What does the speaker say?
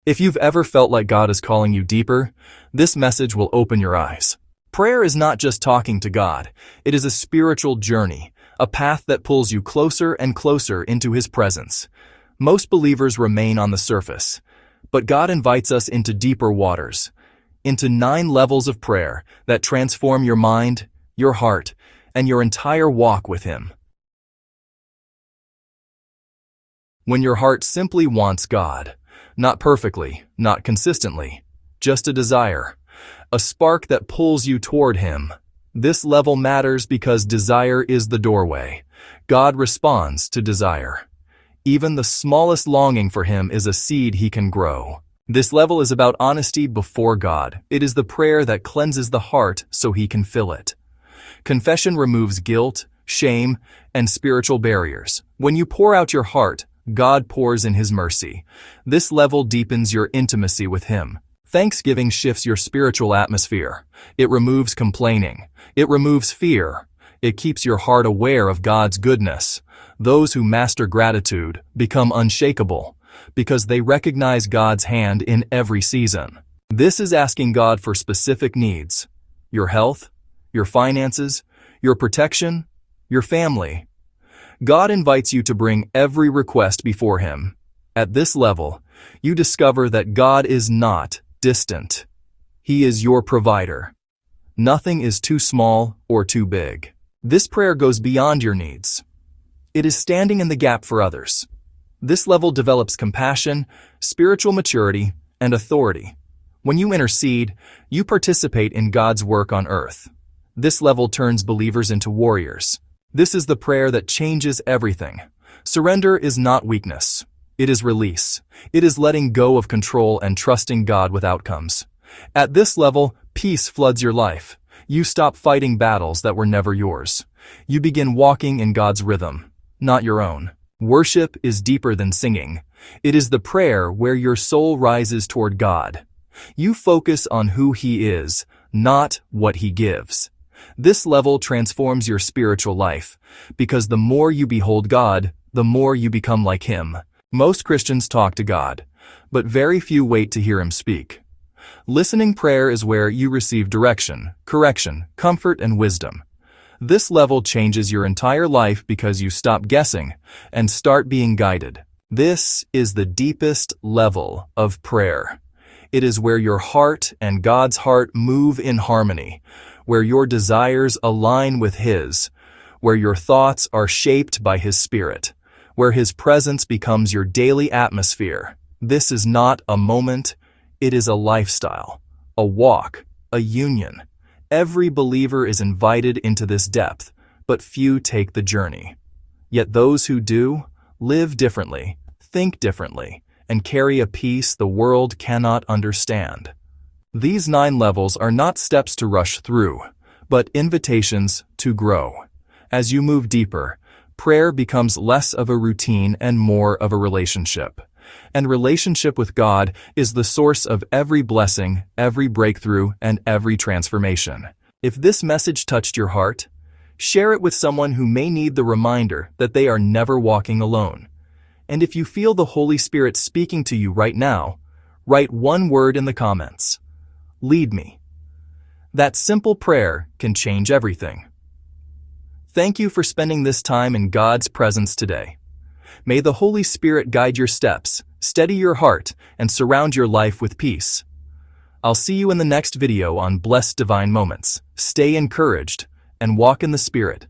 If you've ever felt like God is calling you deeper, this message will open your eyes. Prayer is not just talking to God. It is a spiritual journey, a path that pulls you closer and closer into His presence. Most believers remain on the surface, but God invites us into deeper waters, into 9 levels of prayer that transform your mind, your heart, and your entire walk with Him. When your heart simply wants God, not perfectly, not consistently, just a desire, a spark that pulls you toward Him. This level matters because desire is the doorway. God responds to desire. Even the smallest longing for Him is a seed He can grow. This level is about honesty before God. It is the prayer that cleanses the heart so He can fill it. Confession removes guilt, shame, and spiritual barriers. When you pour out your heart, God pours in His mercy. This level deepens your intimacy with Him. Thanksgiving shifts your spiritual atmosphere. It removes complaining. It removes fear. It keeps your heart aware of God's goodness. Those who master gratitude become unshakable because they recognize God's hand in every season. This is asking God for specific needs: your health, your finances, your protection, your family. God invites you to bring every request before Him. At this level, you discover that God is not distant. He is your provider. Nothing is too small or too big. This prayer goes beyond your needs. It is standing in the gap for others. This level develops compassion, spiritual maturity, and authority. When you intercede, you participate in God's work on earth. This level turns believers into warriors. This is the prayer that changes everything. Surrender is not weakness. It is release. It is letting go of control and trusting God with outcomes. At this level, peace floods your life. You stop fighting battles that were never yours. You begin walking in God's rhythm, not your own. Worship is deeper than singing. It is the prayer where your soul rises toward God. You focus on who He is, not what He gives. This level transforms your spiritual life, because the more you behold God, the more you become like Him. Most Christians talk to God, but very few wait to hear Him speak. Listening prayer is where you receive direction, correction, comfort, and wisdom. This level changes your entire life because you stop guessing and start being guided. This is the deepest level of prayer. It is where your heart and God's heart move in harmony, where your desires align with His, where your thoughts are shaped by His Spirit, where His presence becomes your daily atmosphere. This is not a moment, it is a lifestyle, a walk, a union. Every believer is invited into this depth, but few take the journey. Yet those who do, live differently, think differently, and carry a peace the world cannot understand. These 9 levels are not steps to rush through, but invitations to grow. As you move deeper, prayer becomes less of a routine and more of a relationship. And relationship with God is the source of every blessing, every breakthrough, and every transformation. If this message touched your heart, share it with someone who may need the reminder that they are never walking alone. And if you feel the Holy Spirit speaking to you right now, write one word in the comments: lead me. That simple prayer can change everything. Thank you for spending this time in God's presence today. May the Holy Spirit guide your steps, steady your heart, and surround your life with peace. I'll see you in the next video on Blessed Divine Moments. Stay encouraged and walk in the Spirit.